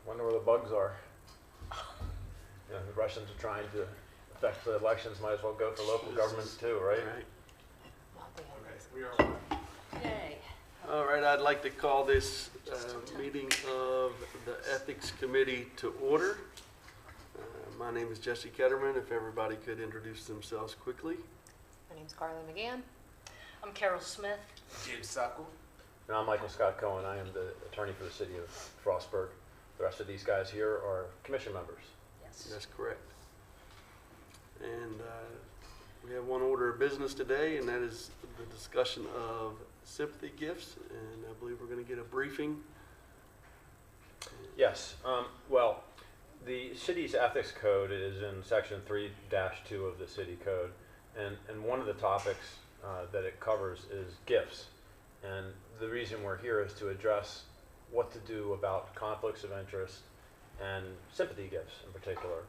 Wonder where the bugs are. You know, the Russians are trying to affect the elections. Might as well go for local governments too, right? Right. Okay, we are live. Yay. All right, I'd like to call this meeting of the Ethics Committee to order. My name is Jesse Ketterman. If everybody could introduce themselves quickly. My name's Carly McGann. I'm Carol Smith. James Sacco. And I'm Michael Scott Cohen. I am the attorney for the city of Frostburg. The rest of these guys here are commission members. Yes. That's correct. And we have one order of business today, and that is the discussion of sympathy gifts. And I believe we're going to get a briefing. Yes. Well, the city's ethics code is in section 3-2 of the city code. And one of the topics that it covers is gifts. And the reason we're here is to address what to do about conflicts of interest and sympathy gifts in particular,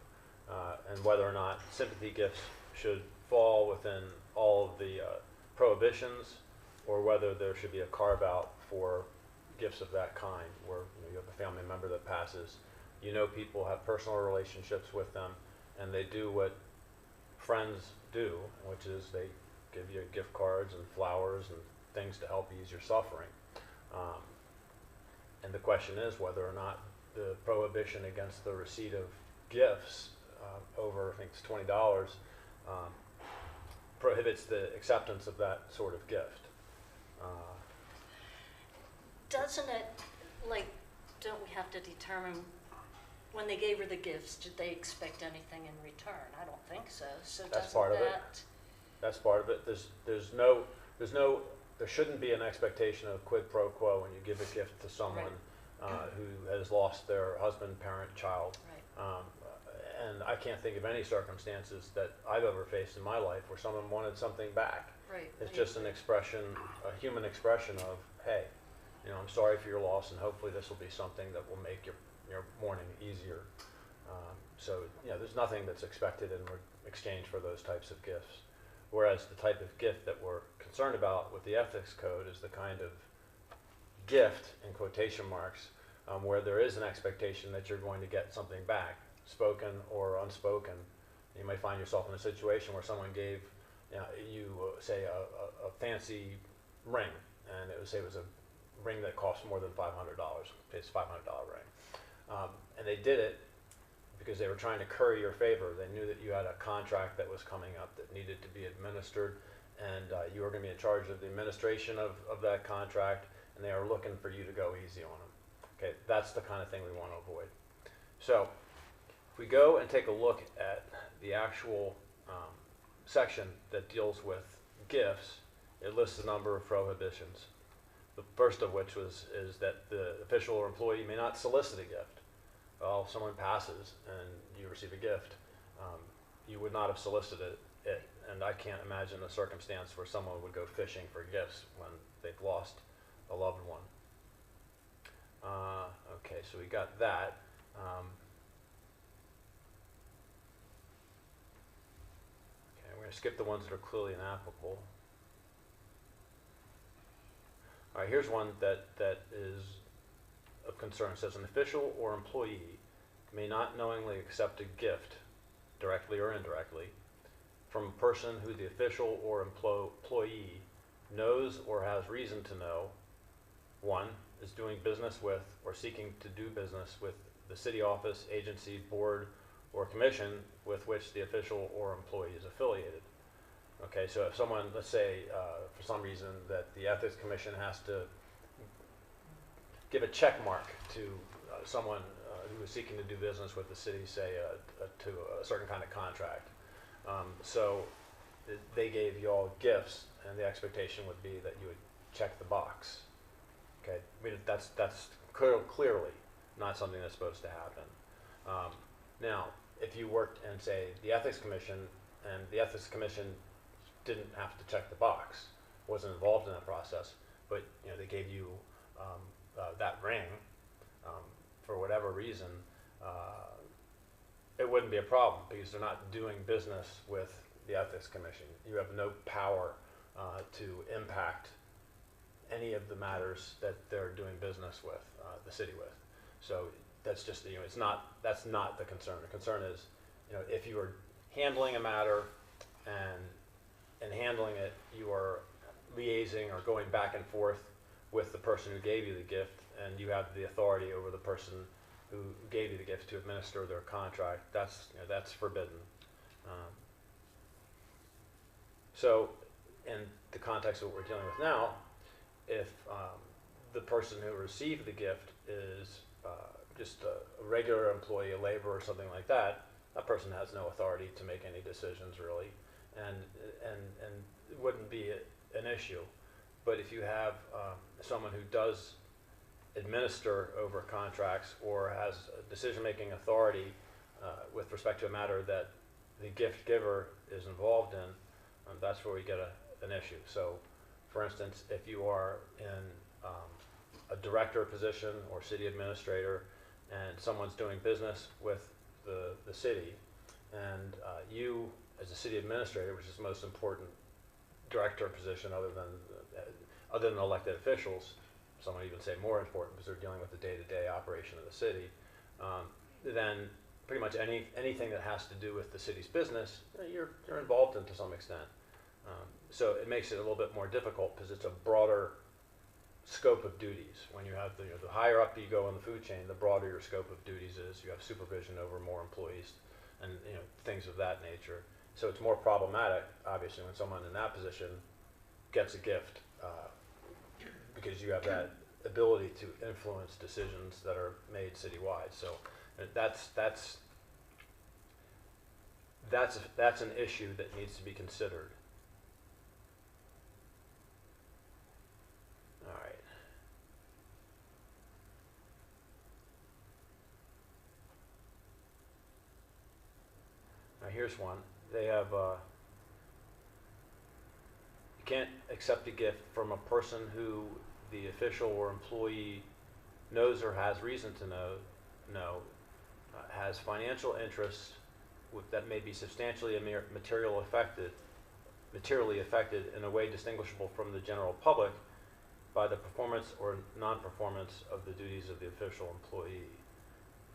and whether or not sympathy gifts should fall within all of the prohibitions, or whether there should be a carve-out for gifts of that kind, where you have a family member that passes, people have personal relationships with them, and they do what friends do, which is they give you gift cards and flowers and things to help ease your suffering. And the question is whether or not the prohibition against the receipt of gifts over, I think it's $20, prohibits the acceptance of that sort of gift. Doesn't it, don't we have to determine when they gave her the gifts, did they expect anything in return? I don't think so. So That's part of it. That's part of it. There shouldn't be an expectation of quid pro quo when you give a gift to someone who has lost their husband, parent, child. Right. And I can't think of any circumstances that I've ever faced in my life where someone wanted something back. Right. It's just an expression, a human expression of, hey, I'm sorry for your loss, and hopefully this will be something that will make your mourning easier. So there's nothing that's expected in exchange for those types of gifts. Whereas the type of gift that we're concerned about with the ethics code is the kind of gift, in quotation marks, where there is an expectation that you're going to get something back, spoken or unspoken. You may find yourself in a situation where someone gave you, say, a fancy ring, and it was a ring that cost more than $500. It's a $500 ring. And they did it because they were trying to curry your favor. They knew that you had a contract that was coming up that needed to be administered, and you were going to be in charge of the administration of that contract, and they are looking for you to go easy on them. Okay, that's the kind of thing we want to avoid. So if we go and take a look at the actual section that deals with gifts, it lists a number of prohibitions. The first of which is that the official or employee may not solicit a gift. Well, if someone passes and you receive a gift, you would not have solicited it. And I can't imagine a circumstance where someone would go fishing for gifts when they've lost a loved one. Okay, so we got that. Okay, we're going to skip the ones that are clearly inapplicable. All right, here's one that is of concern. It says an official or employee may not knowingly accept a gift, directly or indirectly, from a person who the official or employee knows or has reason to know, one, is doing business with or seeking to do business with the city office, agency, board, or commission with which the official or employee is affiliated. Okay, so if someone, let's say, for some reason that the Ethics Commission has to give a check mark to someone who is seeking to do business with the city, say, to a certain kind of contract. So they gave you all gifts, and the expectation would be that you would check the box. Okay, I mean, that's clearly not something that's supposed to happen. Now, if you worked in, say, the Ethics Commission, and the Ethics Commission didn't have to check the box, wasn't involved in that process, but they gave you that ring for whatever reason, it wouldn't be a problem because they're not doing business with the Ethics Commission. You have no power to impact any of the matters that they're doing business with, the city with. So that's just, you know, that's not the concern. The concern is, you know, if you are handling a matter and handling it, you are liaising or going back and forth with the person who gave you the gift, and you have the authority over the person who gave you the gift to administer their contract. That's, you know, that's forbidden. So in the context of what we're dealing with now, if the person who received the gift is just a regular employee, a laborer or something like that, that person has no authority to make any decisions really, and it wouldn't be an issue. But if you have someone who does administer over contracts or has decision-making authority with respect to a matter that the gift giver is involved in, that's where we get an issue. So, for instance, if you are in a director position or city administrator and someone's doing business with the city, and you, as a city administrator, which is the most important director position other than elected officials, some would even say more important because they're dealing with the day-to-day operation of the city, then pretty much anything that has to do with the city's business, you're involved in to some extent. So it makes it a little bit more difficult because it's a broader scope of duties. When you have the higher up you go in the food chain, the broader your scope of duties is. You have supervision over more employees and things of that nature. So it's more problematic, obviously, when someone in that position gets a gift because you have that ability to influence decisions that are made citywide. So that's an issue that needs to be considered. All right. Now here's one. They have you can't accept a gift from a person who the official or employee knows or has reason to know has financial interests that may be substantially materially affected in a way distinguishable from the general public by the performance or non-performance of the duties of the official employee.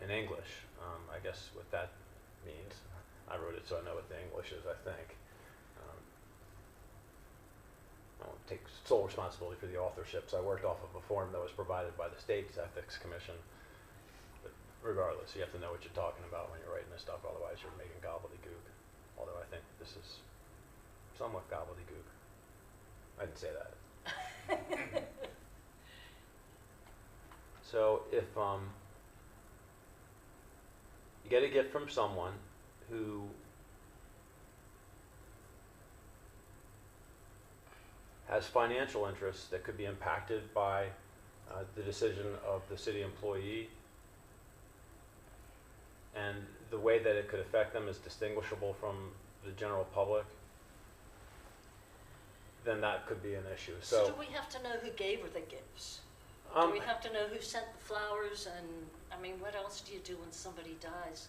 In English, I guess what that means. I wrote it so I know what the English is, I think. I won't take sole responsibility for the authorship, so I worked off of a form that was provided by the state's ethics commission. But regardless, you have to know what you're talking about when you're writing this stuff, otherwise you're making gobbledygook. Although I think this is somewhat gobbledygook. I didn't say that. So if you get a gift from someone who has financial interests that could be impacted by the decision of the city employee, and the way that it could affect them is distinguishable from the general public, then that could be an issue. So do we have to know who gave her the gifts? Do we have to know who sent the flowers? And I mean, what else do you do when somebody dies?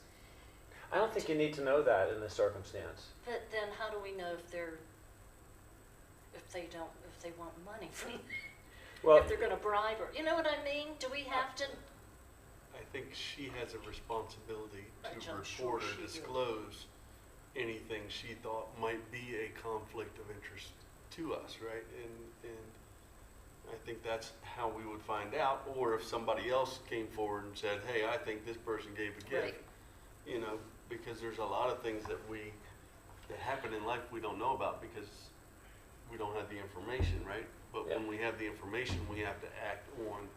I don't think you need to know that in this circumstance. But then how do we know if they want money from, Well, if they're gonna bribe her? You know what I mean? Do we have to? I think she has a responsibility I'm to sure report or she disclose anything she thought might be a conflict of interest to us, right? And I think that's how we would find out. Or if somebody else came forward and said, hey, I think this person gave a gift, Right. Because there's a lot of things that happen in life we don't know about because we don't have the information, right? But Yeah. when we have the information, we have to act on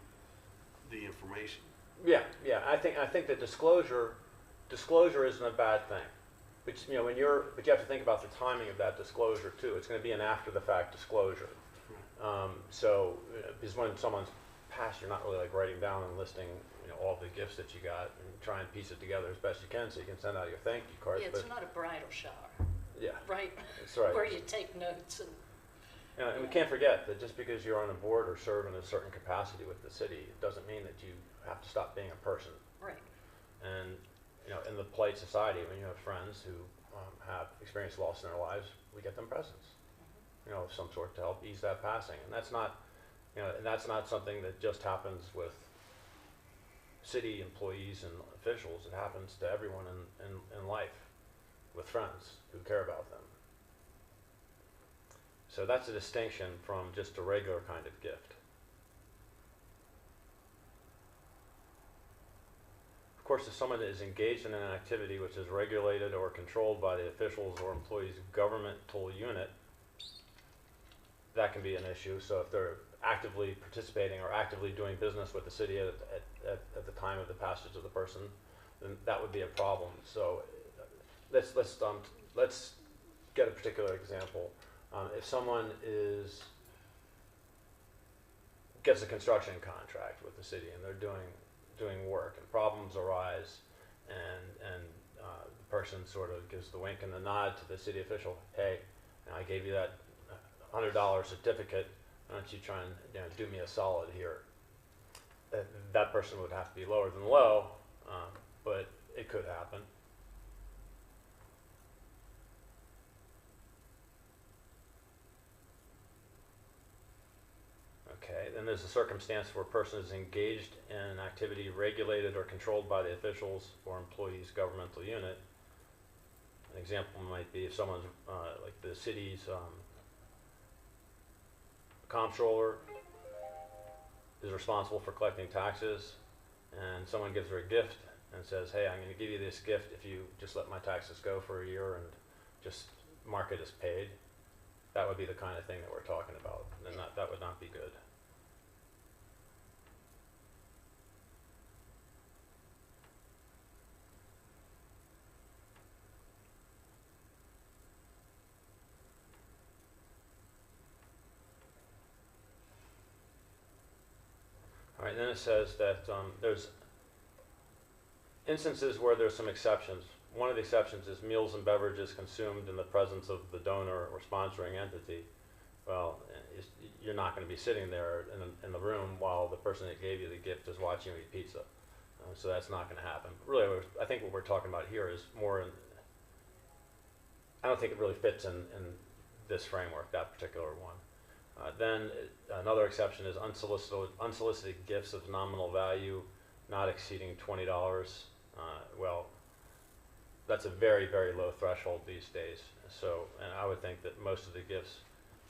the information. yeah. I think that disclosure isn't a bad thing. But but you have to think about the timing of that disclosure too. It's going to be an after the fact disclosure. Because when someone's passed, you're not really like writing down and listing all the gifts that you got and try and piece it together as best you can so you can send out your thank you cards. Yeah, it's not a bridal shower, Yeah, right? that's right. Where you take notes and. And we can't forget that just because you're on a board or serve in a certain capacity with the city, it doesn't mean that you have to stop being a person. Right. And in the polite society, when you have friends who have experienced loss in their lives, we get them presents, of some sort to help ease that passing. And that's not, and that's not something that just happens with city employees and officials. It happens to everyone in life with friends who care about them. So that's a distinction from just a regular kind of gift. Of course, if someone is engaged in an activity which is regulated or controlled by the officials or employees' governmental unit, that can be an issue. So if they're actively participating or actively doing business with the city at the time of the passage of the person, then that would be a problem. So let's get a particular example. If someone gets a construction contract with the city and they're doing work and problems arise, and the person sort of gives the wink and the nod to the city official, hey, I gave you that $100 certificate, why don't you try and do me a solid here? That person would have to be lower than low, but it could happen. Okay, then there's a circumstance where a person is engaged in an activity regulated or controlled by the officials or employees' governmental unit. An example might be if someone's like the city's comptroller is responsible for collecting taxes, and someone gives her a gift and says, hey, I'm going to give you this gift if you just let my taxes go for a year and just mark it as paid. That would be the kind of thing that we're talking about, and that would not be good. All right, then it says that there's instances where there's some exceptions. One of the exceptions is meals and beverages consumed in the presence of the donor or sponsoring entity. Well, you're not going to be sitting there in the room while the person that gave you the gift is watching you eat pizza. So that's not going to happen. Really, I think what we're talking about here is more I don't think it really fits in this framework, that particular one. Then another exception is unsolicited gifts of nominal value not exceeding $20. Well, that's a very, very low threshold these days. So, and I would think that most of the gifts,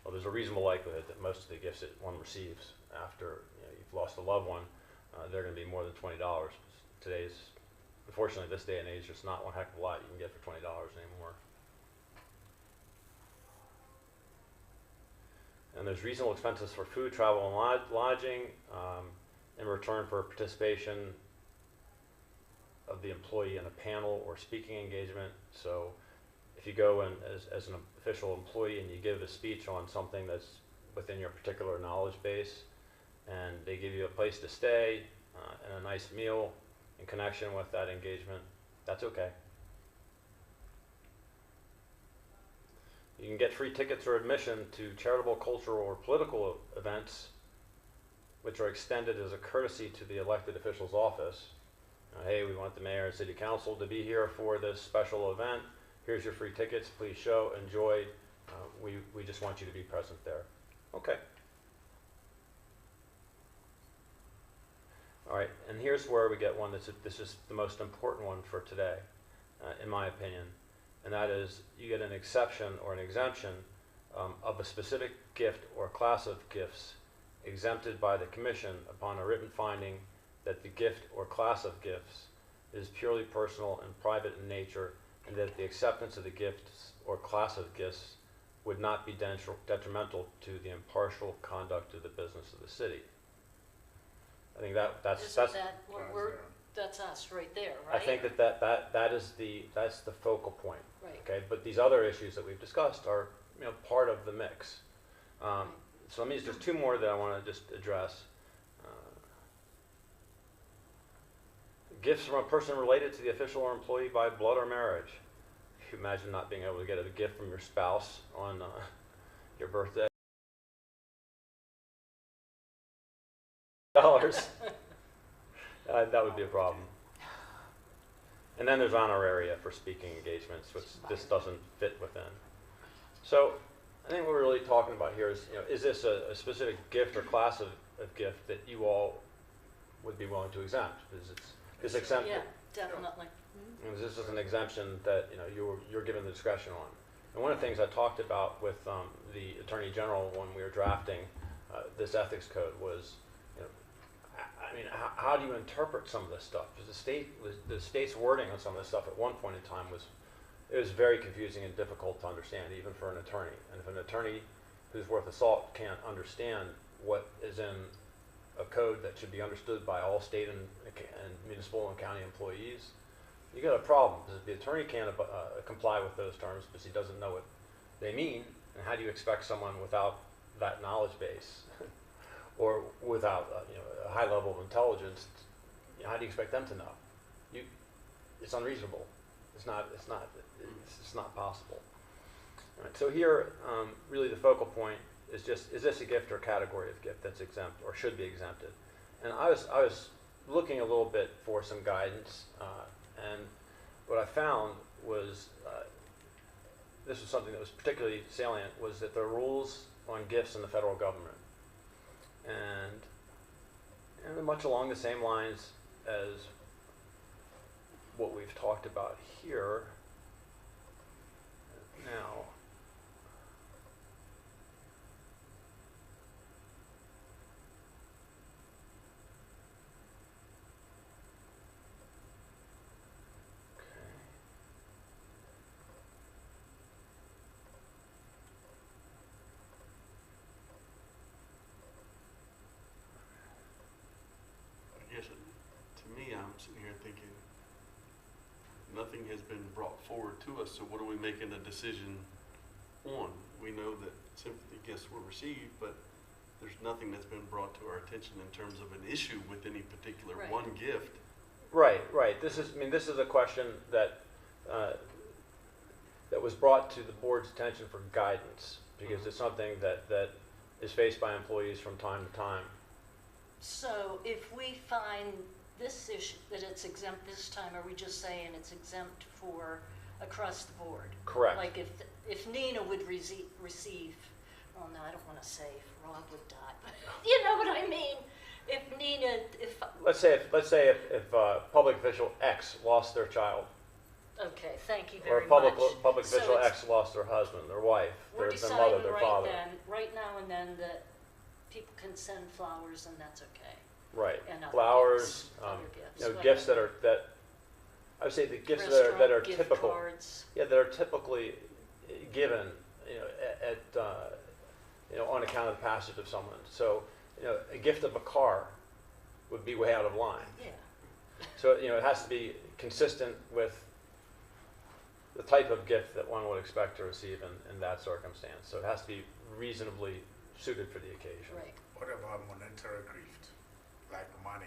well, there's a reasonable likelihood that most of the gifts that one receives after you've lost a loved one, they're going to be more than $20. Unfortunately, this day and age, there's not one heck of a lot you can get for $20 anymore. And there's reasonable expenses for food, travel, and lodging in return for participation of the employee in a panel or speaking engagement. So if you go in as an official employee and you give a speech on something that's within your particular knowledge base, and they give you a place to stay and a nice meal in connection with that engagement, that's okay. You can get free tickets or admission to charitable, cultural, or political events which are extended as a courtesy to the elected official's office. Hey, we want the mayor and city council to be here for this special event. Here's your free tickets. Please show, enjoy. We just want you to be present there. Okay. All right, and here's where we get one this is the most important one for today, in my opinion. And that is, you get an exception or an exemption of a specific gift or class of gifts exempted by the commission upon a written finding that the gift or class of gifts is purely personal and private in nature, and that the acceptance of the gifts or class of gifts would not be detrimental to the impartial conduct of the business of the city. I think that's that's us right there, right? I think that's the focal point. Right. Okay, but these other issues that we've discussed are part of the mix. So there's two more that I want to just address. Gifts from a person related to the official or employee by blood or marriage. If you imagine not being able to get a gift from your spouse on your birthday. That would be a problem. And then there's honoraria for speaking engagements, which this doesn't fit within. So I think what we're really talking about here is this a specific gift or class of gift that you all would be willing to exempt, because it's exempt. Yeah, definitely. And this is an exemption that, you know, you're given the discretion on. And one of the things I talked about with the Attorney General when we were drafting this ethics code was, you know, I mean, how do you interpret some of this stuff? Because the state's wording on some of this stuff at one point in time was very confusing and difficult to understand, even for an attorney. And if an attorney who's worth a salt can't understand what is in a code that should be understood by all state and municipal and county employees, you got a problem, because if the attorney can't comply with those terms because he doesn't know what they mean, and how do you expect someone without that knowledge base or without you know, a high level of intelligence, you know, how do you expect them to know? It's unreasonable. It's not possible. All right, so here, really the focal point is just, is this a gift or a category of gift that's exempt or should be exempted? And I was looking a little bit for some guidance, and what I found was, this was something that was particularly salient, was that there are rules on gifts in the federal government. And they're much along the same lines as what we've talked about here now. I guess to me, I'm sitting here thinking, nothing has been brought forward to us, so what are we making a decision on? We know that sympathy gifts were received, but there's nothing that's been brought to our attention in terms of an issue with any particular Right. one gift. Right. This is a question that that was brought to the board's attention for guidance, because it's something that is faced by employees from time to time. So if we find this issue, that it's exempt this time, are we just saying it's exempt for across the board? Correct. Like if Nina would receive, oh no, I don't want to say if Rob would die, but you know what I mean? If Nina, Let's say if public official X lost their child, okay, thank you or very public much. So official it's- X lost their husband, their wife, We're their mother, deciding their right father. then, right now and then, that people can send flowers and that's okay. Right. And other Flowers, gifts, other gifts, you know, whatever. gifts that I would say the gifts that are Restaurant gift typical. cards. Yeah, that are typically given, you know, you know, on account of the passage of someone. So, you know, a gift of a car would be way out of line. Yeah, So, you know, it has to be consistent with the type of gift that one would expect to receive in that circumstance. So it has to be reasonably suited for the occasion. right. What about monetary gift, like money?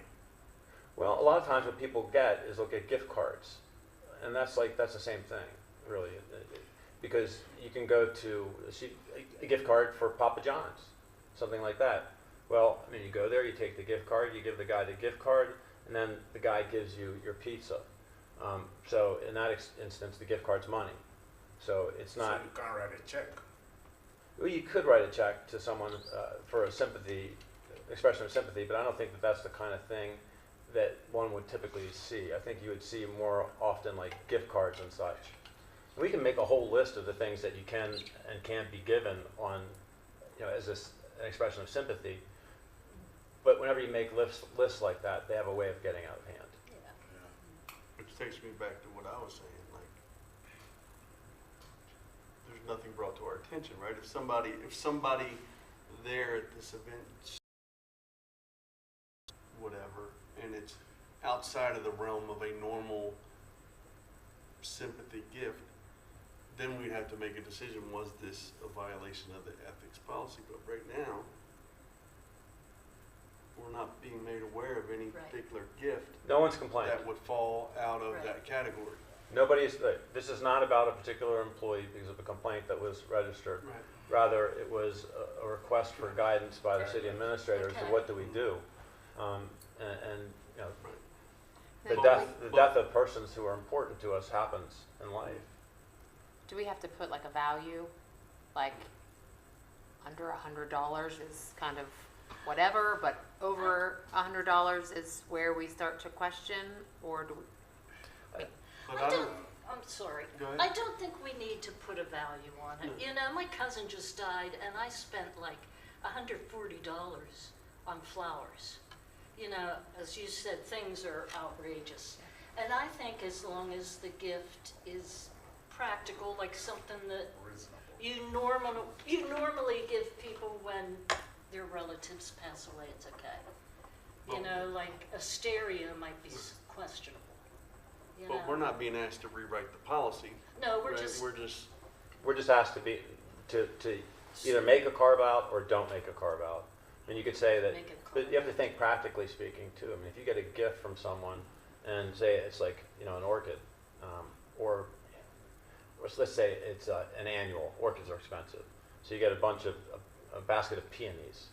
Well, a lot of times what people get is they'll get gift cards, and that's the same thing, really, because you can go to a gift card for Papa John's, something like that. Well, I mean, you go there, you take the gift card, you give the guy the gift card, and then the guy gives you your pizza. So in that instance, the gift card's money. So it's not. So you can't write a check. Well, you could write a check to someone for a sympathy, expression of sympathy, but I don't think that that's the kind of thing that one would typically see. I think you would see more often like gift cards and such. We can make a whole list of the things that you can and can't be given on, you know, as an expression of sympathy. But whenever you make lists like that, they have a way of getting out of hand. Yeah. Yeah. Which takes me back to what I was saying, like, there's nothing brought to our attention, right? If somebody there at this event, whatever, and it's outside of the realm of a normal sympathy gift, then we'd have to make a decision, was this a violation of the ethics policy? But right now, we're not being made aware of any Right. particular gift No one's complained. that would fall out of Right. that category. Nobody's. This is not about a particular employee because of a complaint that was registered. Right. Rather, it was a request for guidance by the city administrator as to Okay. what do we do, and you know, the Now, death of persons who are important to us happens in life. Do we have to put like a value, like under $100 is kind of whatever, but over $100 is where we start to question, or do we? But I don't, I'm sorry. Go ahead. I don't think we need to put a value on it. You know, my cousin just died and I spent like $140 on flowers. You know, as you said, things are outrageous. And I think as long as the gift is practical, like something that Reasonable. you normally give people when their relatives pass away, it's okay. You know, like a stereo might be questionable. You But know? we're not being asked to rewrite the policy. No, we're right? just, We're just, We're just asked to either make a carve out or don't make a carve out. And you could say that, Make a but you have to think practically speaking too. I mean, if you get a gift from someone and say it's like, you know, an orchid, or let's say it's an annual, orchids are expensive. So you get a basket of peonies,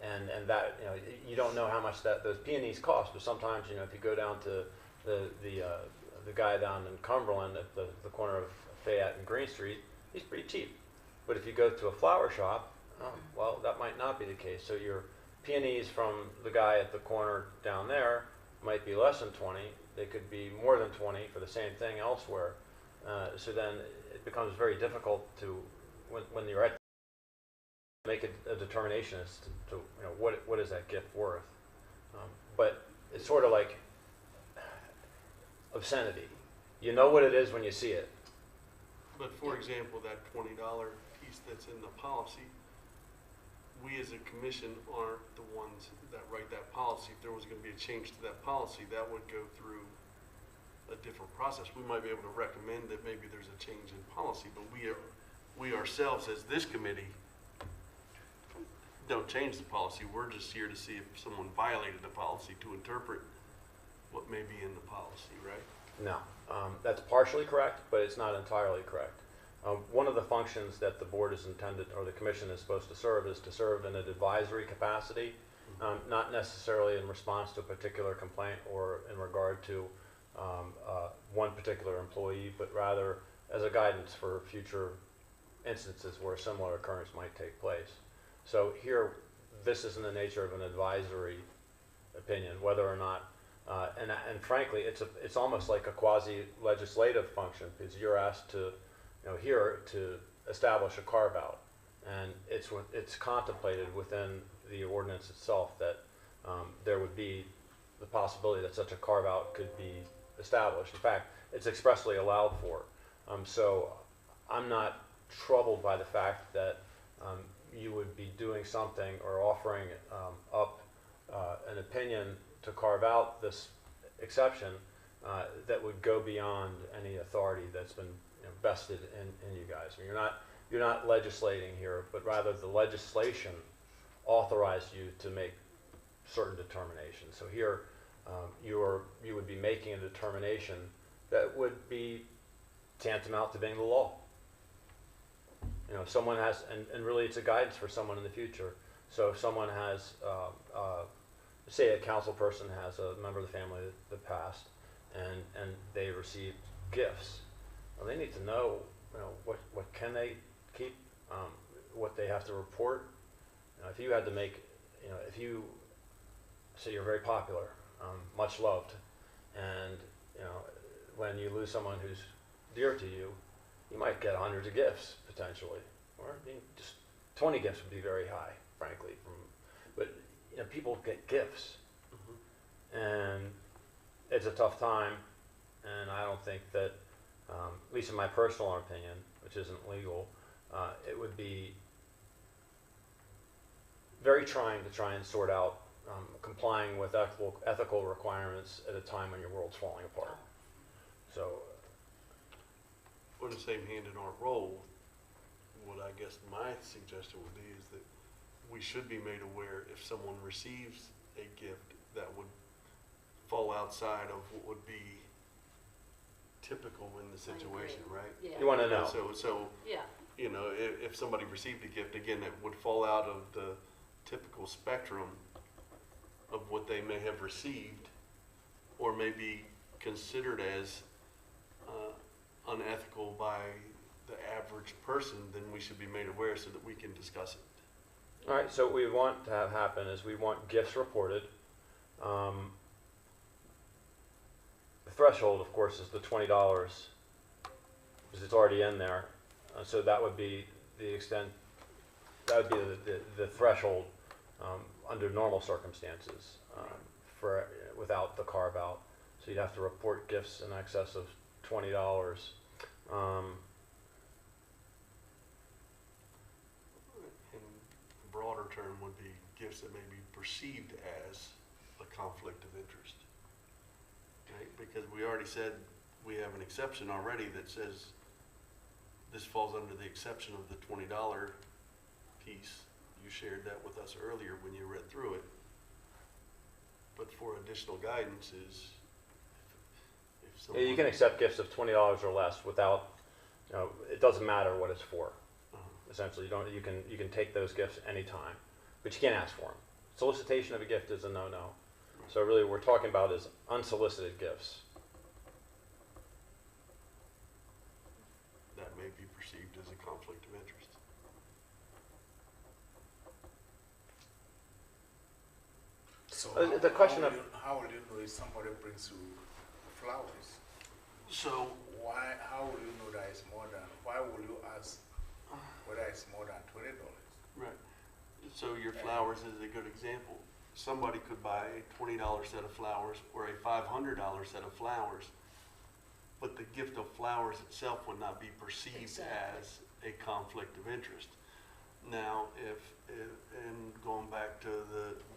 and that, you know, you don't know how much those peonies cost, but sometimes, you know, if you go down to the guy down in Cumberland at the corner of Fayette and Green Street, he's pretty cheap. But if you go to a flower shop, well, that might not be the case. So your peonies from the guy at the corner down there might be less than 20. They could be more than 20 for the same thing elsewhere. So then it becomes very difficult to, when you're at, make a determination as to you know, what is that gift worth. But it's sort of like obscenity. You know what it is when you see it. but for example, that $20 piece that's in the policy, we as a commission aren't the ones that write that policy. If there was gonna be a change to that policy, that would go through a different process. We might be able to recommend that maybe there's a change in policy, but we ourselves as this committee don't change the policy. We're just here to see if someone violated the policy, to interpret what may be in the policy, right? No, that's partially correct, but it's not entirely correct. One of the functions that the board is intended, or the commission is supposed to serve, is to serve in an advisory capacity, not necessarily in response to a particular complaint or in regard to one particular employee, but rather as a guidance for future instances where a similar occurrence might take place. So here, this is in the nature of an advisory opinion, whether or not, and frankly, it's almost like a quasi-legislative function, because you're asked to, you know, here to establish a carve-out, and it's contemplated within the ordinance itself that there would be the possibility that such a carve-out could be established. In fact, it's expressly allowed for. So I'm not troubled by the fact that you would be doing something or offering up an opinion to carve out this exception that would go beyond any authority that's been, you know, vested in you guys. I mean, you're not legislating here, but rather the legislation authorized you to make certain determinations. So here, you would be making a determination that would be tantamount to being the law. You know, if someone has, and really it's a guidance for someone in the future. So if someone has, say a council person has a member of the family that passed, and they received gifts, well, they need to know, you know, what can they keep, what they have to report. You know, if you had to make, you know, if you say you're very popular, much loved, and you know, when you lose someone who's dear to you, you might get hundreds of gifts potentially, or I mean, just 20 gifts would be very high, frankly. But you know, people get gifts, and it's a tough time, and I don't think that, at least in my personal opinion, which isn't legal, it would be very trying to try and sort out complying with ethical requirements at a time when your world's falling apart. So, On the same hand, in our role, what I guess my suggestion would be is that we should be made aware if someone receives a gift that would fall outside of what would be typical in the situation, right? yeah. you want to know. So, Yeah, you know, if somebody received a gift, again, that would fall out of the typical spectrum of what they may have received, or may be considered as unethical by the average person, then we should be made aware so that we can discuss it. All right, so what we want to have happen is we want gifts reported. The threshold, of course, is the $20, because it's already in there. So that would be the extent, that would be the threshold under normal circumstances for without the carve out. So you'd have to report gifts in excess of $20. And the broader term would be gifts that may be perceived as a conflict of interest. Right? Because we already said we have an exception already that says this falls under the exception of the $20 piece. You shared that with us earlier when you read through it. But for additional guidance is if Yeah, someone. you can accept gifts of $20 or less without, it doesn't matter what it's for. Essentially, you can take those gifts anytime, but you can't ask for them. Solicitation of a gift is a no-no. So really, what we're talking about is unsolicited gifts. That may be perceived as a conflict of interest. So The question of how will you know if somebody brings you flowers? So, How will you know that it's more than, why will you ask whether it's more than $20? right. So your flowers is a good example. Somebody could buy a $20 set of flowers or a $500 set of flowers, but the gift of flowers itself would not be perceived Exactly. as a conflict of interest. Now, and going back to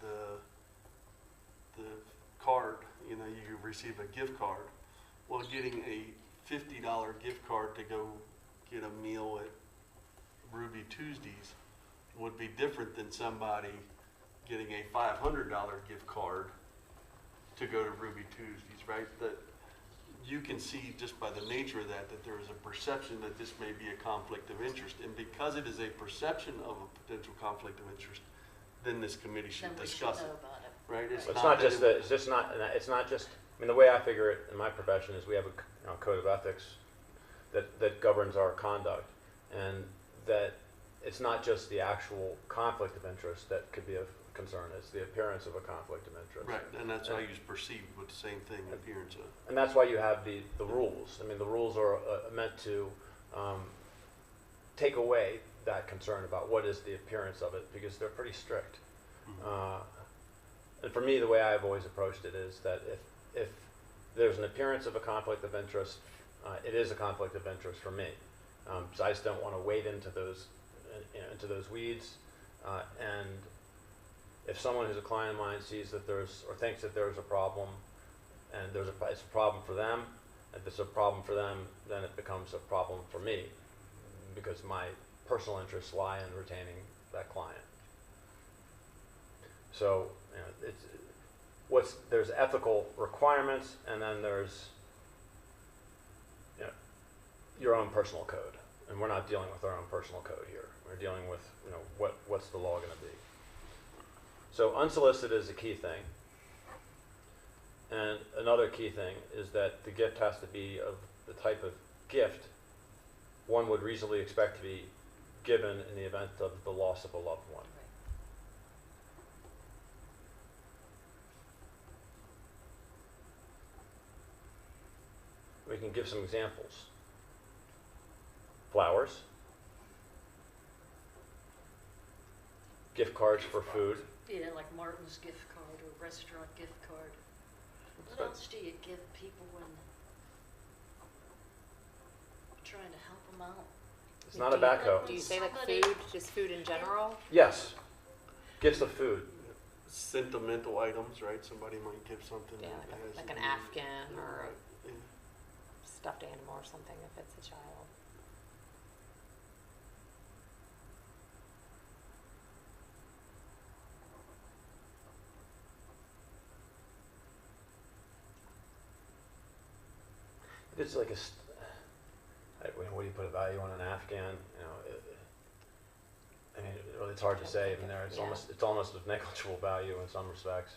the card, you receive a gift card. Well, getting a $50 gift card to go get a meal at Ruby Tuesdays would be different than somebody getting a $500 gift card to go to Ruby Tuesdays, right? That you can see just by the nature of that there is a perception that this may be a conflict of interest. And because it is a perception of a potential conflict of interest, then this committee Then should we should discuss know it, about it. right? It's not that just it- that. It's just not. It's not just. I mean, the way I figure it in my profession is we have a code of ethics that governs our conduct, and that it's not just the actual conflict of interest that could be of concern. It's the appearance of a conflict of interest. Right, and that's why I use perceived with the same thing, appearance of. And that's why you have the rules. I mean, the rules are meant to take away that concern about what is the appearance of it, because they're pretty strict. And for me, the way I've always approached it is that if there's an appearance of a conflict of interest, it is a conflict of interest for me. So I just don't want to wade into those weeds. And if someone who's a client of mine sees that there's or thinks that there's a problem, and it's a problem for them, if it's a problem for them, then it becomes a problem for me, because my personal interests lie in retaining that client. So there's ethical requirements, and then there's your own personal code, and we're not dealing with our own personal code here. We're dealing with what's the law going to be. So unsolicited is a key thing, and another key thing is that the gift has to be of the type of gift one would reasonably expect to be given in the event of the loss of a loved one. We can give some examples. Flowers, gift cards for food. Yeah, like Martin's gift card or restaurant gift card. What But- else do you give people when you're trying to help them out? It's not a backhoe. Do you say like Somebody- food, just food in general? Yes, gifts of food. Sentimental items, right? Somebody might give something Yeah, that has. like an Afghan or Right, yeah. a stuffed animal or something if it's a child. It's like what do you put a value on an Afghan? I mean, it's hard to say. I mean, it's Yeah. almost of negligible value in some respects.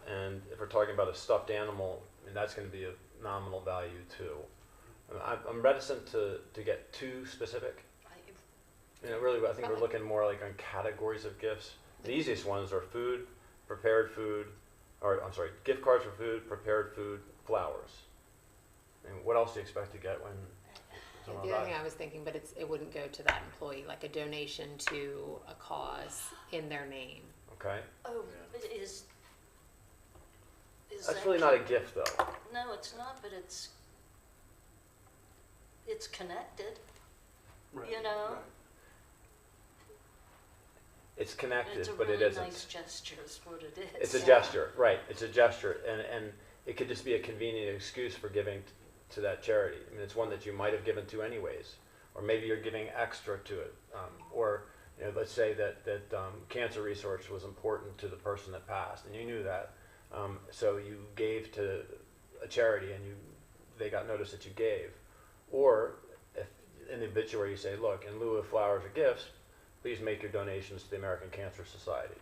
And if we're talking about a stuffed animal, I mean, that's going to be of nominal value too. I'm reticent to get too specific. You know, really, I think we're looking more like on categories of gifts. The easiest ones are food, prepared food, or I'm sorry, gift cards for food, prepared food, flowers. I mean, what else do you expect to get when someone The other thing buys? I was thinking, but it wouldn't go to that employee, like a donation to a cause in their name. Okay, Oh, it is. Is that's that really not a gift though. No, it's not, but it's connected. Right, You know? right. It's connected, It's a but really it isn't. nice gesture is what it is. It's a gesture, right? It's a gesture, and it could just be a convenient excuse for giving to that charity. I mean, it's one that you might have given to anyways, or maybe you're giving extra to it, or you know, let's say that cancer research was important to the person that passed, and you knew that, so you gave to a charity, and they got notice that you gave, or if in the obituary you say, look, in lieu of flowers or gifts, please make your donations to the American Cancer Society.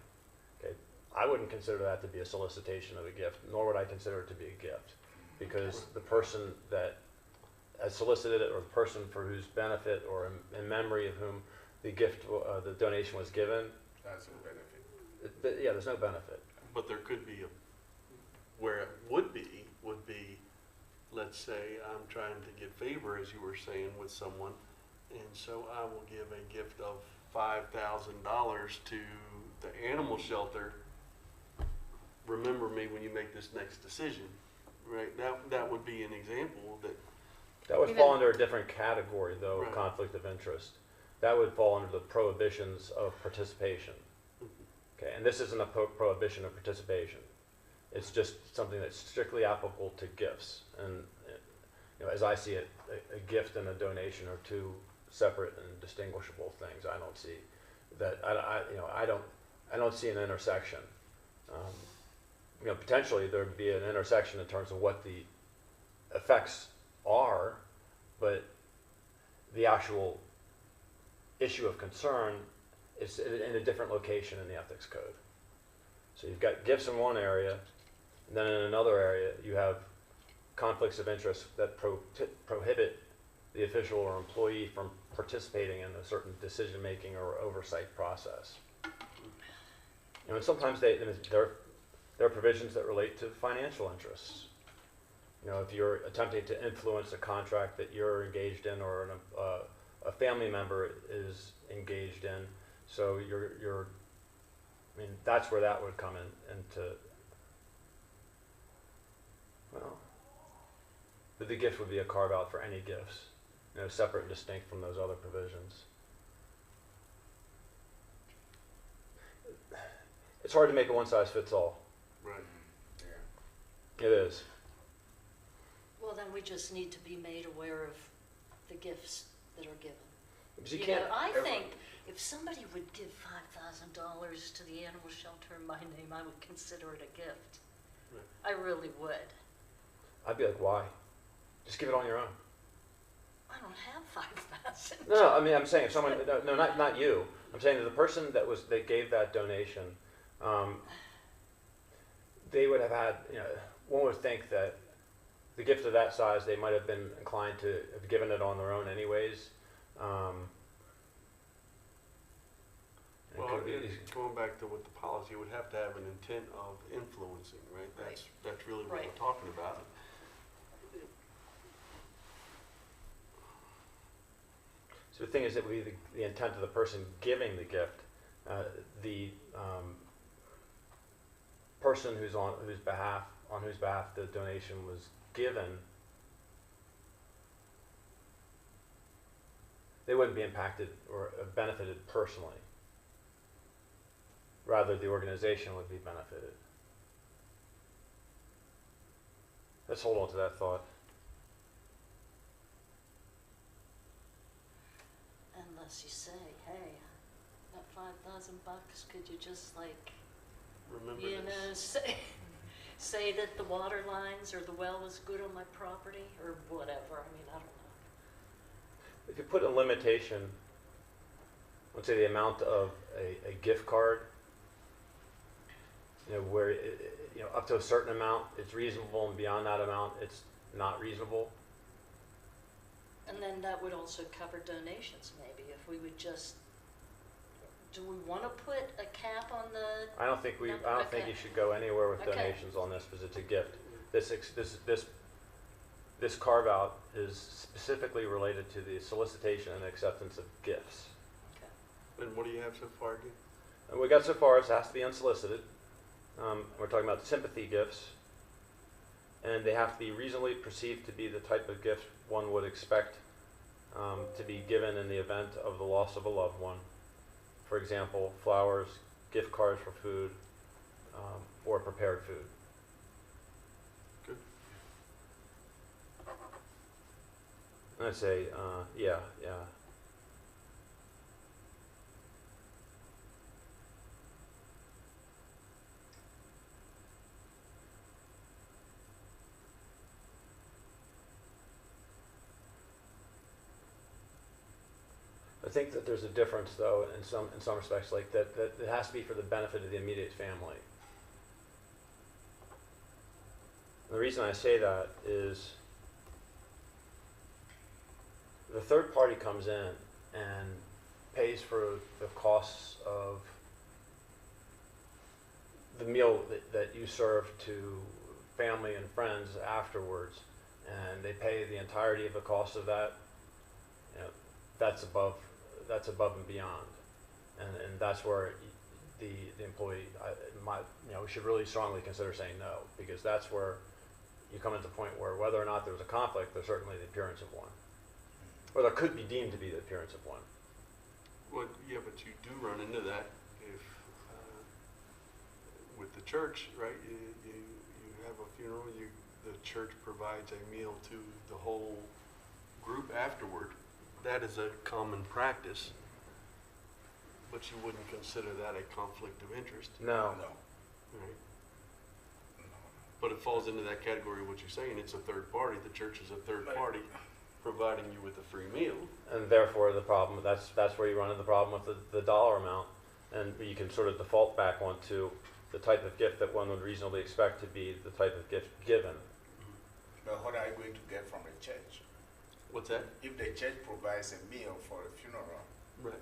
Okay, I wouldn't consider that to be a solicitation of a gift, nor would I consider it to be a gift, because the person that has solicited it, or the person for whose benefit or in memory of whom the gift, the donation was given, That's a benefit. yeah, there's no benefit. But there could be where it would be, let's say I'm trying to get favor, as you were saying, with someone, and so I will give a gift of $5,000 to the animal shelter. Remember me when you make this next decision, right? That would be an example that, That would Even- fall under a different category, though, of Right. conflict of interest. That would fall under the prohibitions of participation. Okay, and this isn't a prohibition of participation. It's just something that's strictly applicable to gifts. And you know, as I see it, a gift and a donation are two separate and distinguishable things. I don't see that. I don't see an intersection. You know, potentially there would be an intersection in terms of what the effects are, but the actual issue of concern is in a different location in the ethics code. So you've got gifts in one area, and then in another area you have conflicts of interest that prohibit the official or employee from participating in a certain decision-making or oversight process. You know, and sometimes there are provisions that relate to financial interests. You know, if you're attempting to influence a contract that you're engaged in, or a family member is engaged in, so I mean, that's where that would come into, well, but the gift would be a carve out for any gifts, you know, separate and distinct from those other provisions. It's hard to make a one size fits all. right, Yeah. It is. Well, then we just need to be made aware of the gifts that are given. Because you You can't. know, I think if somebody would give $5,000 to the animal shelter in my name, I would consider it a gift. Right. I really would. I'd be like, why? Just give it on your own. I don't have 5,000. No, I mean, I'm saying if someone, no, not you. I'm saying that the person that gave that donation, they would have had, you know, one would think that the gift of that size, they might have been inclined to have given it on their own anyways. It well, could be- going back to what the policy would have to have an intent of influencing, right? That's really what Right. we're talking about. So the thing is, it would be the intent of the person giving the gift. The person on whose behalf the donation was given, they wouldn't be impacted or benefited personally. Rather, the organization would be benefited. Let's hold on to that thought. Unless you say, hey, that $5,000, could you just like, Remember you know, this. say that the water lines or the well is good on my property or whatever. I mean, I don't know. If you put a limitation, let's say the amount of a gift card, you know, where you know, up to a certain amount it's reasonable, and beyond that amount it's not reasonable. And then that would also cover donations maybe, if we would just do we want to put a cap on the, I don't think No, I don't think okay. you should go anywhere with Okay. donations on this because it's a gift. This carve out is specifically related to the solicitation and acceptance of gifts. And what do you have so far again? And we got so far as it has to be unsolicited. We're talking about sympathy gifts, and they have to be reasonably perceived to be the type of gift one would expect to be given in the event of the loss of a loved one. For example, flowers, gift cards for food, or prepared food. Good. And I say, yeah. I think that there's a difference, though, in some respects, like that it has to be for the benefit of the immediate family. The reason I say that is the third party comes in and pays for the costs of the meal that you serve to family and friends afterwards, and they pay the entirety of the cost of that. You know, that's above and beyond, and that's where the employee should really strongly consider saying no, because that's where you come into the point where whether or not there was a conflict, there's certainly the appearance of one, or there could be deemed to be the appearance of one. Well, yeah, but you do run into that if, with the church, right? You have a funeral, the church provides a meal to the whole group afterward. That is a common practice, but you wouldn't consider that a conflict of interest, No. No. right? But it falls into that category, what you're saying, it's a third party, the church is a third party providing you with a free meal. And therefore, the problem, that's where you run into the problem with the dollar amount. And you can sort of default back onto the type of gift that one would reasonably expect to be the type of gift given. But what are you going to get from the church? What's that? If the church provides a meal for a funeral Right.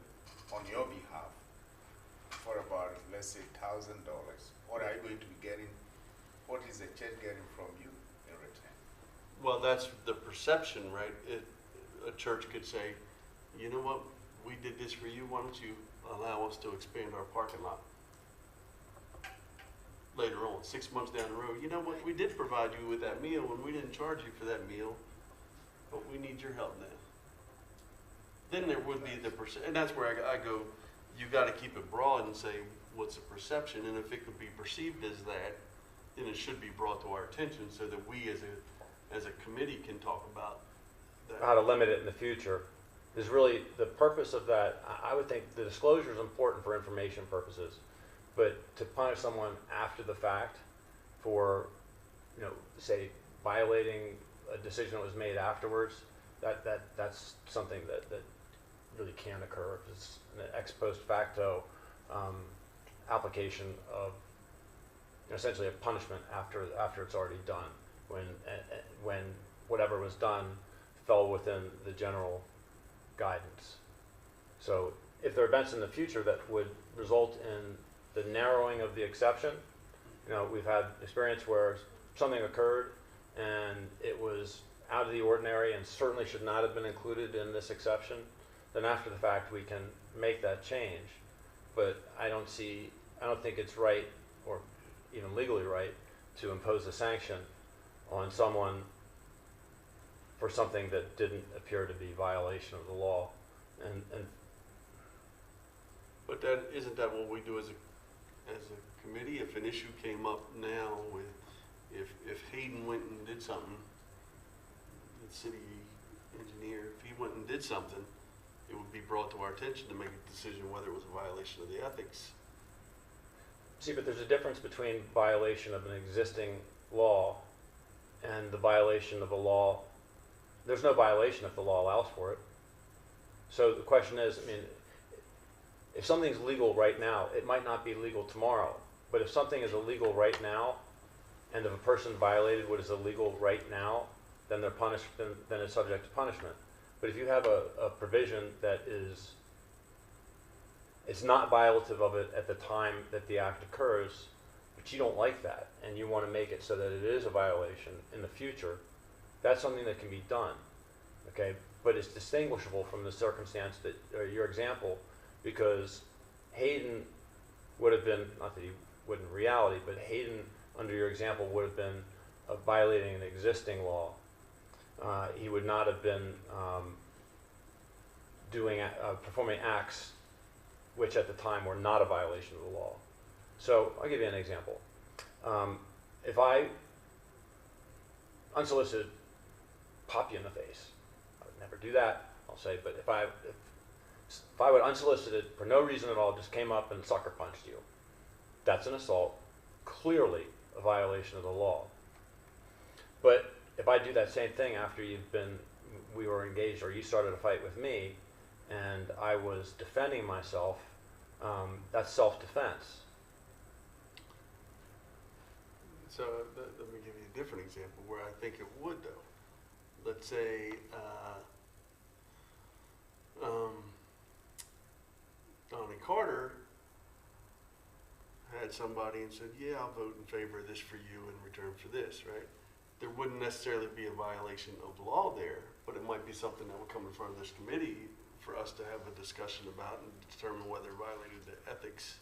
on your behalf for about, let's say, $1,000, what are you going to be getting? What is the church getting from you in return? Well, that's the perception, right? A church could say, you know what, we did this for you, why don't you allow us to expand our parking lot? Later on, 6 months down the road, you know what, we did provide you with that meal and we didn't charge you for that meal, but we need your help now. Then there would be the and that's where I go, you gotta keep it broad and say, what's the perception? And if it could be perceived as that, then it should be brought to our attention so that we as a committee can talk about that. How to limit it in the future is really the purpose of that. I would think the disclosure is important for information purposes, but to punish someone after the fact for, say, violating a decision that was made afterwards, that's something that really can occur. It's an ex post facto application of essentially a punishment after it's already done, when whatever was done fell within the general guidance. So if there are events in the future that would result in the narrowing of the exception, we've had experience where something occurred and it was out of the ordinary and certainly should not have been included in this exception, then after the fact we can make that change. But I don't think it's right or even legally right to impose a sanction on someone for something that didn't appear to be violation of the law. And But isn't that what we do as a committee? If an issue came up now with, if Hayden went and did something, the city engineer, if he went and did something, it would be brought to our attention to make a decision whether it was a violation of the ethics. see, but there's a difference between violation of an existing law and the violation of a law. There's no violation if the law allows for it. So the question is, if something's legal right now, it might not be legal tomorrow. But if something is illegal right now, and if a person violated what is illegal right now, then they're punished. Then it's subject to punishment. But if you have a provision that is it's not violative of it at the time that the act occurs, but you don't like that, and you want to make it so that it is a violation in the future, that's something that can be done, okay? But it's distinguishable from the circumstance that, or your example, because Hayden would have been, not that he would in reality, but Hayden, under your example, would have been violating an existing law. He would not have been performing acts which at the time were not a violation of the law. So I'll give you an example. If I unsolicited pop you in the face, I would never do that, I'll say, but if I would unsolicited for no reason at all, just came up and sucker punched you, that's an assault, clearly a violation of the law. But if I do that same thing after we were engaged, or you started a fight with me, and I was defending myself, that's self-defense. So let me give you a different example where I think it would though. Let's say Donnie Carter had somebody and said, yeah, I'll vote in favor of this for you in return for this, right? There wouldn't necessarily be a violation of law there, but it might be something that would come in front of this committee for us to have a discussion about and determine whether it violated the ethics.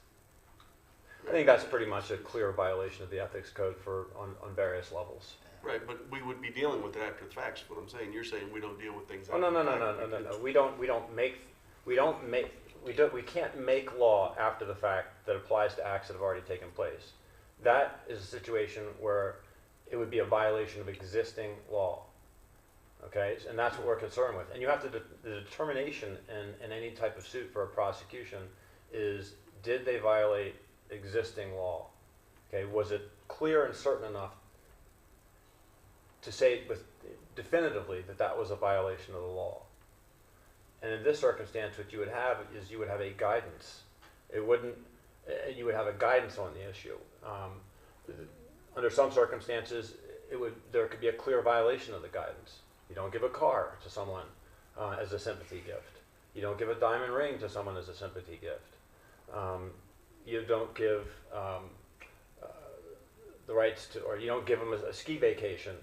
I think that's pretty much a clear violation of the ethics code on various levels. Right, but we would be dealing with it after the fact, is what I'm saying. You're saying we don't deal with things Oh, after no, the no, fact. no, no, no, no. We can't make law after the fact that applies to acts that have already taken place. That is a situation where it would be a violation of existing law. Okay, and that's what we're concerned with. And you have to, the determination in any type of suit for a prosecution is, did they violate existing law? Okay, was it clear and certain enough to say definitively that that was a violation of the law? And in this circumstance, what you would have is you would have a guidance. It wouldn't, you would have a guidance on the issue. Under some circumstances, there could be a clear violation of the guidance. You don't give a car to someone as a sympathy gift. You don't give a diamond ring to someone as a sympathy gift. You don't give the rights to, or you don't give them a ski vacation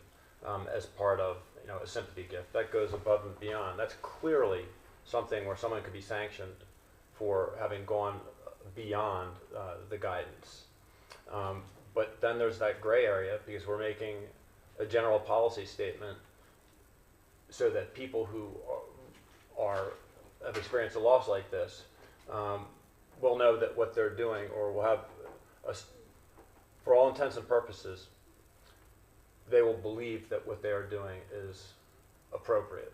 as part of a sympathy gift. That goes above and beyond. That's clearly something where someone could be sanctioned for having gone beyond the guidance. But then there's that gray area, because we're making a general policy statement so that people who have experienced a loss like this will know that what they're doing, or will have, for all intents and purposes, they will believe that what they are doing is appropriate.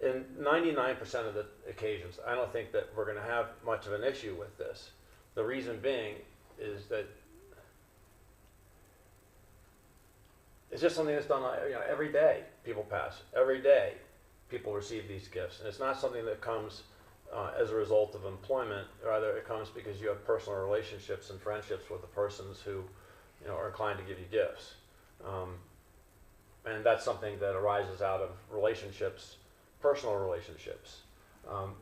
In 99% of the occasions, I don't think that we're going to have much of an issue with this. The reason being is that it's just something that's done every day. People pass. Every day people receive these gifts. And it's not something that comes as a result of employment. Rather, it comes because you have personal relationships and friendships with the persons who are inclined to give you gifts. And that's something that arises out of relationships, personal relationships,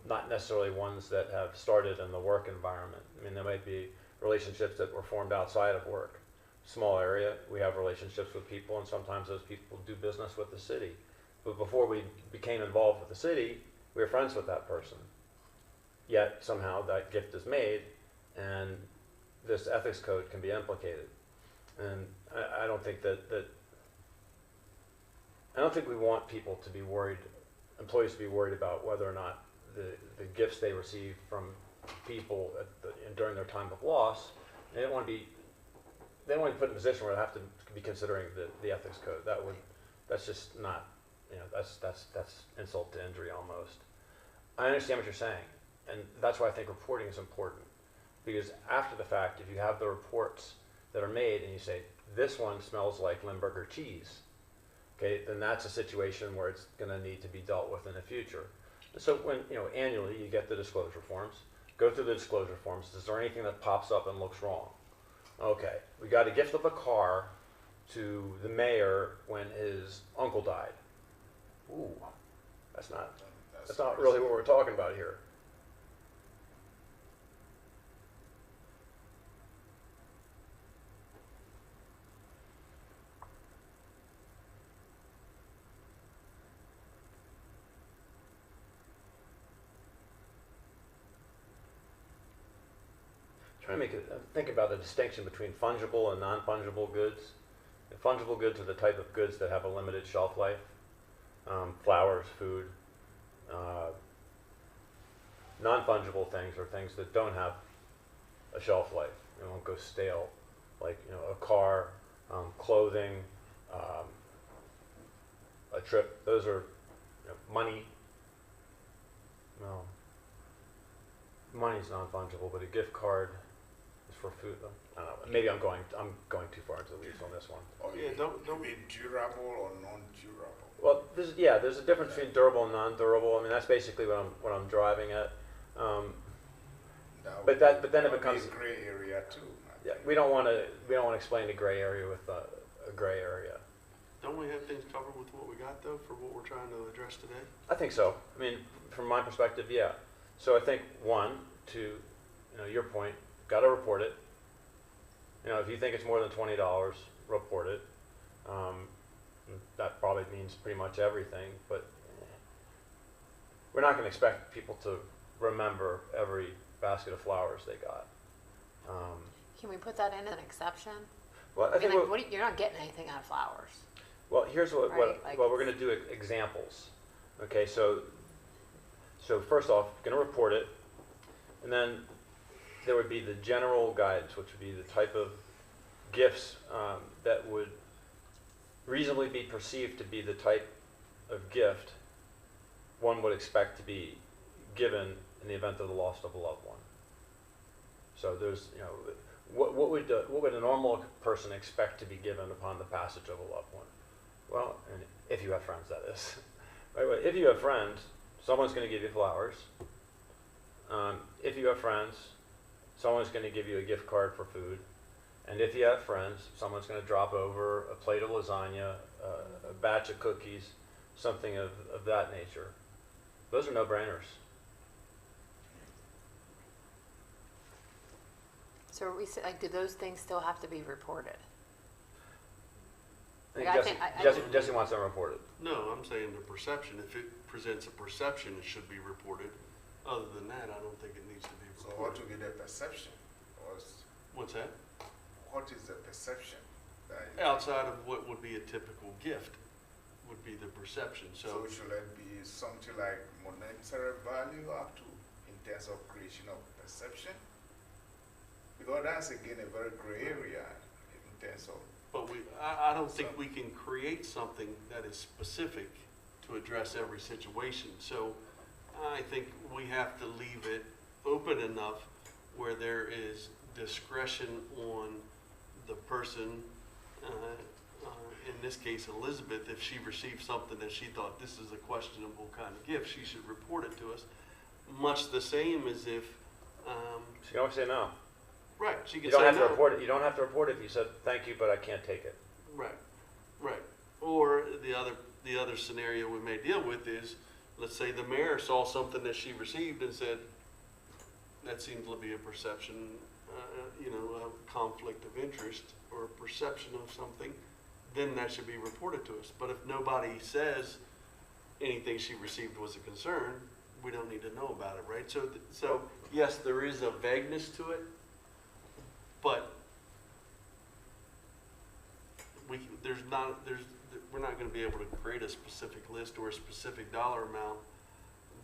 not necessarily ones that have started in the work environment. I mean, there might be relationships that were formed outside of work. Small area, we have relationships with people, and sometimes those people do business with the city. But before we became involved with the city, we were friends with that person. Yet somehow that gift is made, and this ethics code can be implicated. And I don't think I don't think we want people to be worried, employees to be worried about whether or not the gifts they receive from people during their time of loss, they don't want to be put in a position where they have to be considering the ethics code. That's just not, that's insult to injury almost. I understand what you're saying, and that's why I think reporting is important. Because after the fact, if you have the reports that are made and you say, this one smells like Limburger cheese, okay, then that's a situation where it's going to need to be dealt with in the future. So when, annually you get the disclosure forms, go through the disclosure forms. Is there anything that pops up and looks wrong? Okay, we got a gift of a car to the mayor when his uncle died. Ooh, that's not really what we're talking about here. trying to think about the distinction between fungible and non-fungible goods. Fungible goods are the type of goods that have a limited shelf life. Flowers, food. Non-fungible things are things that don't have a shelf life. They won't go stale, like a car, clothing, a trip. Those are money. No, money's non-fungible, but a gift card is for food. I don't know. Maybe I'm going too far into the weeds on this one. Or Yeah, don't be durable or non-durable. Well, there's a difference between durable and non-durable. I mean, that's basically what I'm driving at. But then it would be becomes a gray area too. I yeah. think. We don't want to explain the gray area with a gray area. Don't we have things covered with what we got though for what we're trying to address today? I think so. I mean, from my perspective, yeah. So I think to your point, got to report it. If you think it's more than $20, report it. That probably means pretty much everything, but we're not going to expect people to remember every basket of flowers they got. Can we put that in an exception? Well, I mean, like, you're not getting anything out of flowers. well, here's what Right, we're going to do examples. Okay, so first off, going to report it, and then there would be the general guidance, which would be the type of gifts that would reasonably be perceived to be the type of gift one would expect to be given in the event of the loss of a loved one. So there's, what would a normal person expect to be given upon the passage of a loved one? Well, and if you have friends, that is. Right, if you have friends, someone's going to give you flowers. If you have friends, someone's going to give you a gift card for food. And if you have friends, someone's going to drop over a plate of lasagna, a batch of cookies, something of that nature. Those are no-brainers. So are we, like, do those things still have to be reported? I think Like, I Jesse, think- Jesse wants them reported. No, I'm saying the perception. If it presents a perception, it should be reported. Other than that, I don't think it needs to be So what reported. would be the perception? What's that? What is the perception? Outside of what would be a typical gift would be the perception. So should it be something like monetary value up to in terms of creation of perception? Because that's again a very gray area in terms of. But I don't think we can create something that is specific to address every situation. So I think we have to leave it open enough where there is discretion on the person, in this case Elizabeth, if she received something that she thought this is a questionable kind of gift, she should report it to us. Much the same as if, So you can always say no. right, she You can don't say have no. to report it. You don't have to report it if you said thank you, but I can't take it. Right, right. Or the other scenario we may deal with is, let's say the mayor saw something that she received and said, that seems to be a perception, a conflict of interest or a perception of something, then that should be reported to us. But if nobody says anything she received was a concern, we don't need to know about it, right? So yes, there is a vagueness to it, but we're not going to be able to create a specific list or a specific dollar amount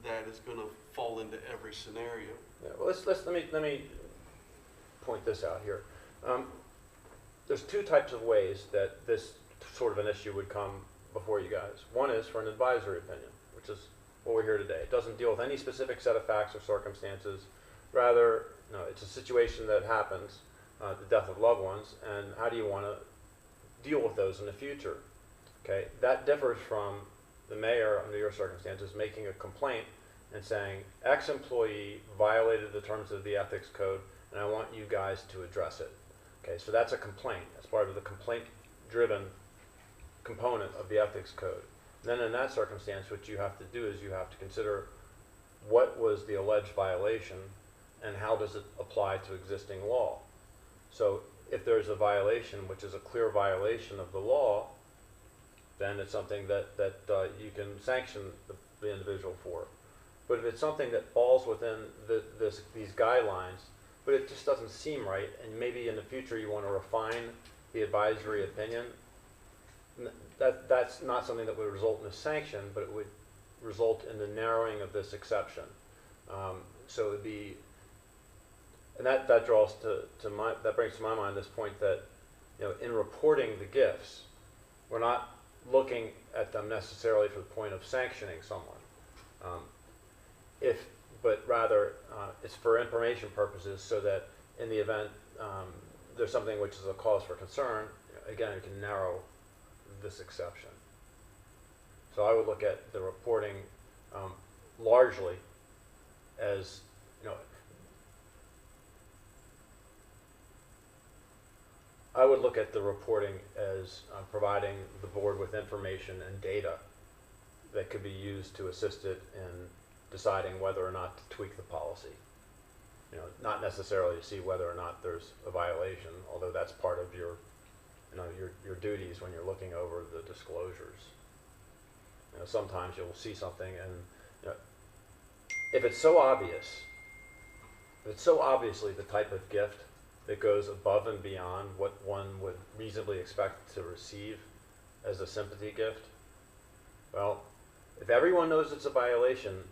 that is going to fall into every scenario. Yeah, well, let me point this out here. There's two types of ways that this sort of an issue would come before you guys. One is for an advisory opinion, which is what we're here today. It doesn't deal with any specific set of facts or circumstances. Rather, it's a situation that happens, the death of loved ones, and how do you want to deal with those in the future? Okay, that differs from the mayor, under your circumstances, making a complaint and saying, X employee violated the terms of the ethics code, and I want you guys to address it. Okay, so that's a complaint. That's part of the complaint-driven component of the ethics code. Then in that circumstance, what you have to do is you have to consider what was the alleged violation and how does it apply to existing law. So if there's a violation, which is a clear violation of the law, then it's something that you can sanction the individual for. But if it's something that falls within these guidelines, but it just doesn't seem right, and maybe in the future you want to refine the advisory opinion. That's not something that would result in a sanction, but it would result in the narrowing of this exception. So it would be, and that draws that brings to my mind this point that, in reporting the gifts, we're not looking at them necessarily for the point of sanctioning someone. But rather, it's for information purposes, so that in the event there's something which is a cause for concern, again, it can narrow this exception. So I would look at the reporting largely as, I would look at the reporting as providing the board with information and data that could be used to assist it in deciding whether or not to tweak the policy. Not necessarily to see whether or not there's a violation, although that's part of your duties when you're looking over the disclosures. Sometimes you'll see something and if it's so obviously the type of gift that goes above and beyond what one would reasonably expect to receive as a sympathy gift, well, if everyone knows it's a violation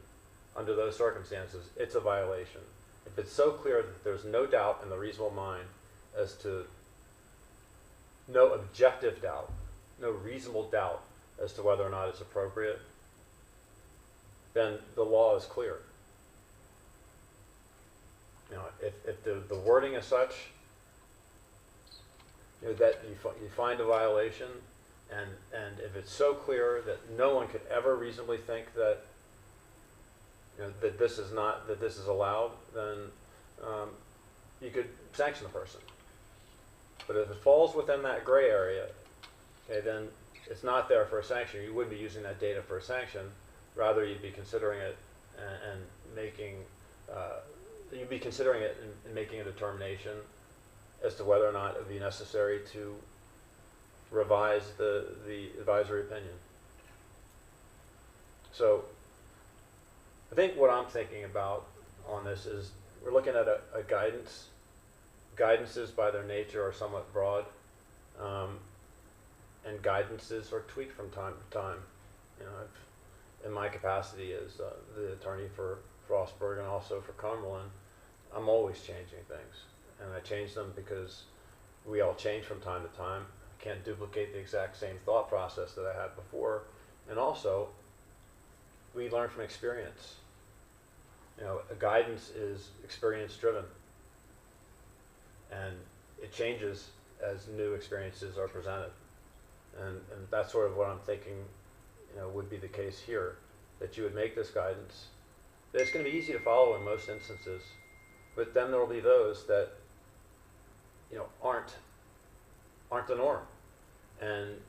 under those circumstances, it's a violation. If it's so clear that there's no doubt in the reasonable mind as to no objective doubt, no reasonable doubt as to whether or not it's appropriate, then the law is clear. If the wording is such, that you find a violation, and if it's so clear that no one could ever reasonably think that that this is allowed, then you could sanction the person. But if it falls within that gray area, okay, then it's not there for a sanction. You wouldn't be using that data for a sanction. Rather, you'd be considering it and making and making a determination as to whether or not it would be necessary to revise the advisory opinion. So I think what I'm thinking about on this is we're looking at a guidance. Guidances by their nature are somewhat broad, and guidances are tweaked from time to time. In my capacity as the attorney for Frostburg and also for Cumberland, I'm always changing things, and I change them because we all change from time to time. I can't duplicate the exact same thought process that I had before, and also we learn from experience. A guidance is experience driven, and it changes as new experiences are presented, and that's sort of what I'm thinking would be the case here, that you would make this guidance. It's going to be easy to follow in most instances, but then there will be those that aren't the norm, and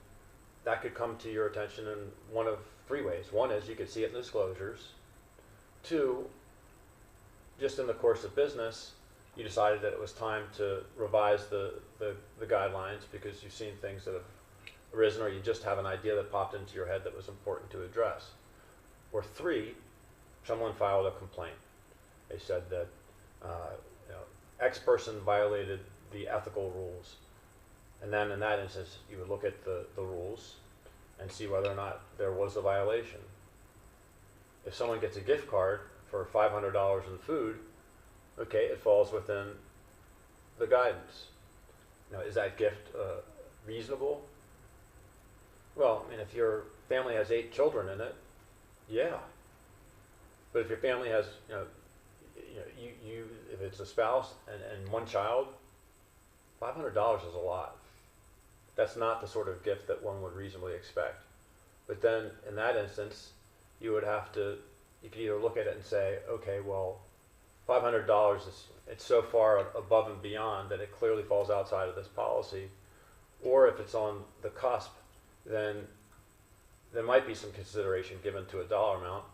that could come to your attention in one of three ways. One is you could see it in the disclosures. Two, just in the course of business, you decided that it was time to revise the guidelines because you've seen things that have arisen, or you just have an idea that popped into your head that was important to address. Or three, someone filed a complaint. They said that X person violated the ethical rules. And then in that instance, you would look at the rules and see whether or not there was a violation. If someone gets a gift card for $500 in food, okay, it falls within the guidance. Now, is that gift reasonable? Well, I mean, if your family has 8 children in it, yeah. But if your family has, if it's a spouse and one child, $500 is a lot. That's not the sort of gift that one would reasonably expect. But then, in that instance, you could either look at it and say, okay, well, $500 it's so far above and beyond that it clearly falls outside of this policy. Or if it's on the cusp, then there might be some consideration given to a dollar amount.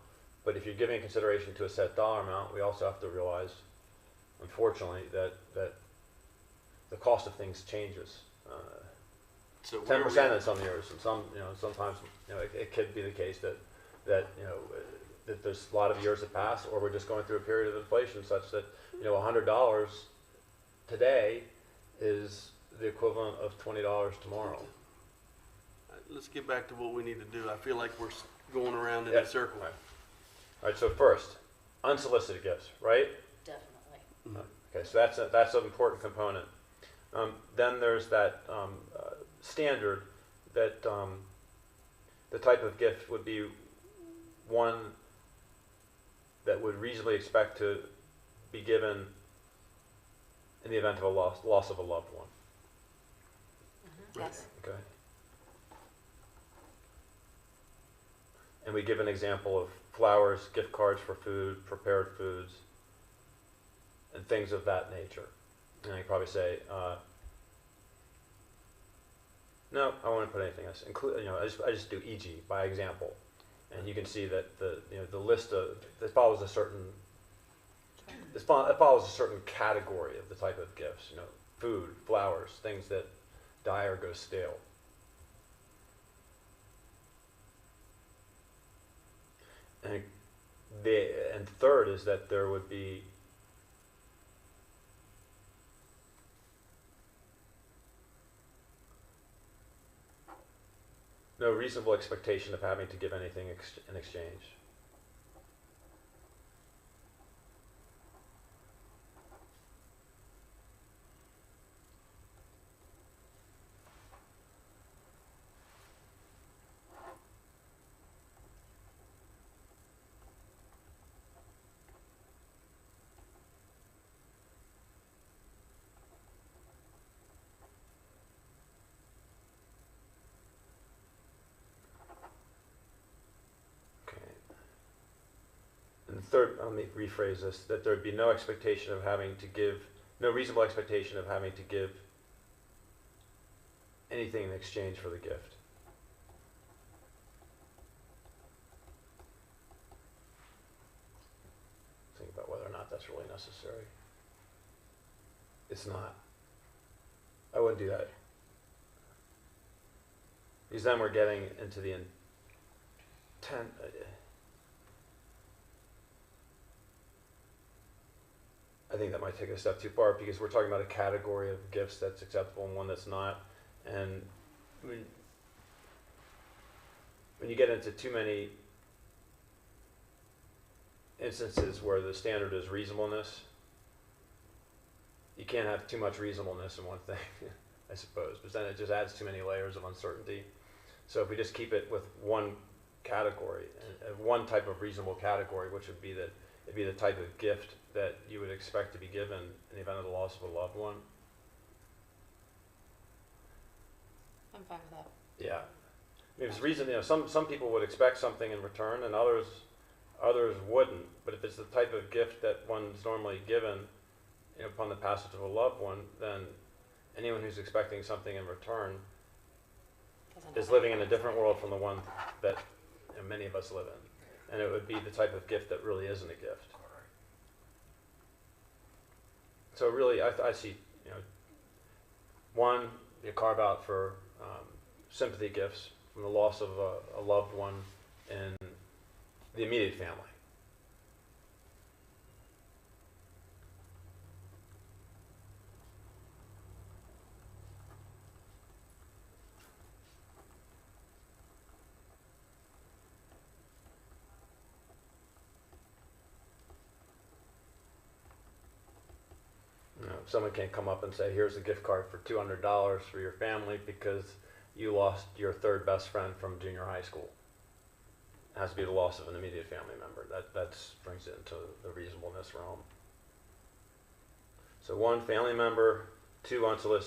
But if you're giving consideration to a set dollar amount, we also have to realize, unfortunately, that the cost of things changes. So 10% in some years, and sometimes it could be the case that that there's a lot of years that pass, or we're just going through a period of inflation such that $100 today is the equivalent of $20 tomorrow. Let's get back to what we need to do. I feel like we're going around in Yeah. a circle. Right. All right, so first, unsolicited gifts, right? Definitely. Okay, so that's an important component. Then there's that standard that the type of gift would be one that would reasonably expect to be given in the event of a loss of a loved one. Yes. Okay. And we give an example of flowers, gift cards for food, prepared foods, and things of that nature. And you probably say, no, I won't put anything else. I just do e.g. by example, and you can see that the list of it follows a certain it follows a certain category of the type of gifts. Food, flowers, things that die or go stale. And third is that there would be no reasonable expectation of having to give anything in exchange. And third, let me rephrase this, that there'd be no expectation of having to give, no reasonable expectation of having to give anything in exchange for the gift. Think about whether or not that's really necessary. It's not. I wouldn't do that. Because then we're getting into the intent. I think that might take it a step too far because we're talking about a category of gifts that's acceptable and one that's not. And when you get into too many instances where the standard is reasonableness, you can't have too much reasonableness in one thing, I suppose, but then it just adds too many layers of uncertainty. So if we just keep it with one category, one type of reasonable category, which would be that it'd be the type of gift that you would expect to be given in the event of the loss of a loved one. I'm fine with that. Yeah. There's reason, some people would expect something in return and others wouldn't. But if it's the type of gift that one's normally given upon the passage of a loved one, then anyone who's expecting something in return is living in a different world from the one that many of us live in. And it would be the type of gift that really isn't a gift. So really, I see, one, you carve out for sympathy gifts from the loss of a loved one in the immediate family. Someone can't come up and say, here's a gift card for $200 for your family because you lost your third best friend from junior high school. It has to be the loss of an immediate family member. That brings it into the reasonableness realm. So one, family member. Two, unsolicited